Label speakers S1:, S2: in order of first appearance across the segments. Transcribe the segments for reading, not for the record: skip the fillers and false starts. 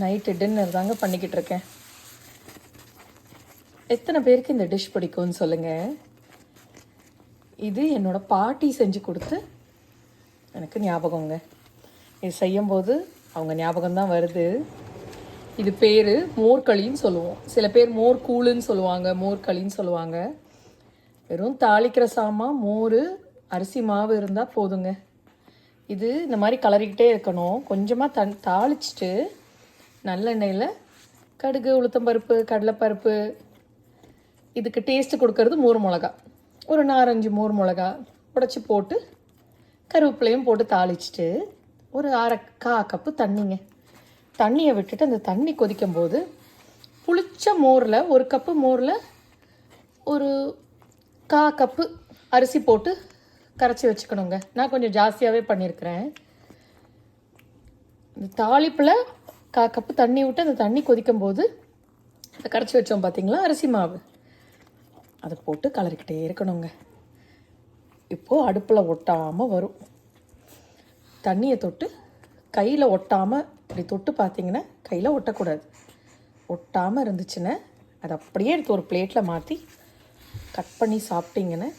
S1: Night dinner தாங்க பண்ணிக்கிட்டு இருக்கேன். எத்தனை பேருக்கு இந்த டிஷ் பிடிக்கும்னு சொல்லுங்கள். இது என்னோடய பாட்டி செஞ்சு கொடுத்து எனக்கு ஞாபகங்க. இது செய்யும்போது அவங்க ஞாபகம்தான் வருது. இது பேர் மோர்களின்னு சொல்லுவோம். சில பேர் மோர் கூழுன்னு சொல்லுவாங்க, மோர்களின்னு சொல்லுவாங்க. வெறும் தாளிக்கிற சாமான் மோர், அரிசி மாவு இருந்தால் போதுங்க. இது இந்த மாதிரி கலரிக்கிட்டே இருக்கணும். கொஞ்சமாக தாளிச்சிட்டு நல்லெண்ணெயில் கடுகு, உளுத்தம்பருப்பு, கடலைப்பருப்பு, இதுக்கு டேஸ்ட்டு கொடுக்கறது மோர் மிளகா, ஒரு 4-5 மோர் மிளகா உடச்சி போட்டு கருவேப்பிலையும் போட்டு தாளிச்சிட்டு ஒரு 1/4 கப்பு தண்ணிங்க. தண்ணியை விட்டுட்டு அந்த தண்ணி கொதிக்கும்போது புளிச்ச மோரில் 1 கப்பு மோரில் ஒரு 1/4 கப்பு அரிசி போட்டு கரைச்சி வச்சுக்கணுங்க. நான் கொஞ்சம் ஜாஸ்தியாகவே பண்ணியிருக்கிறேன். இந்த தாளிப்பில் 1/4 கப்பு தண்ணி விட்டு அந்த தண்ணி கொதிக்கும்போது அதை கரைச்சி வச்சோம் பார்த்தீங்களா, அரிசி மாவு, அதை போட்டு கலரிக்கிட்டே இருக்கணுங்க. இப்போது அடுப்பில் ஒட்டாமல் வரும். தண்ணியை தொட்டு கையில் ஒட்டாமல் இப்படி தொட்டு பார்த்தீங்கன்னா கையில் ஒட்டக்கூடாது. ஒட்டாமல் இருந்துச்சுன்னா அதை அப்படியே எடுத்து ஒரு பிளேட்டில் மாற்றி கட் பண்ணி சாப்பிட்டிங்கன்னா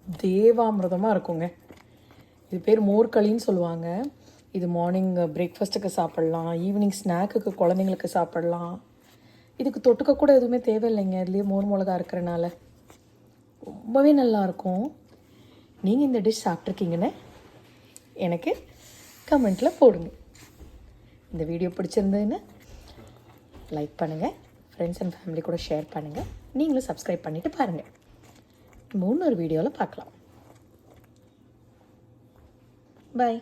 S1: தேவாமிர்தமாக இருக்குங்க. இது பேர் மோர்களின்னு சொல்லுவாங்க. இது மார்னிங் பிரேக்ஃபாஸ்ட்டுக்கு சாப்பிட்லாம், ஈவினிங் ஸ்நாக்குக்கு குழந்தைங்களுக்கு சாப்பிட்லாம். இதுக்கு தொட்டுக்க கூட எதுவுமே தேவையில்லைங்க. இதுலேயே மோர் மிளகா இருக்கிறனால ரொம்பவே நல்லாயிருக்கும். நீங்கள் இந்த டிஷ் சாப்பிட்ருக்கீங்கன்னு எனக்கு கமெண்ட்டில் போடுங்க. இந்த வீடியோ பிடிச்சிருந்ததுன்னு லைக் பண்ணுங்கள், ஃப்ரெண்ட்ஸ் அண்ட் ஃபேமிலி கூட ஷேர் பண்ணுங்கள். நீங்களும் சப்ஸ்கிரைப் பண்ணிவிட்டு பாருங்கள். இன்னொரு வீடியோவில் பார்க்கலாம். பாய்.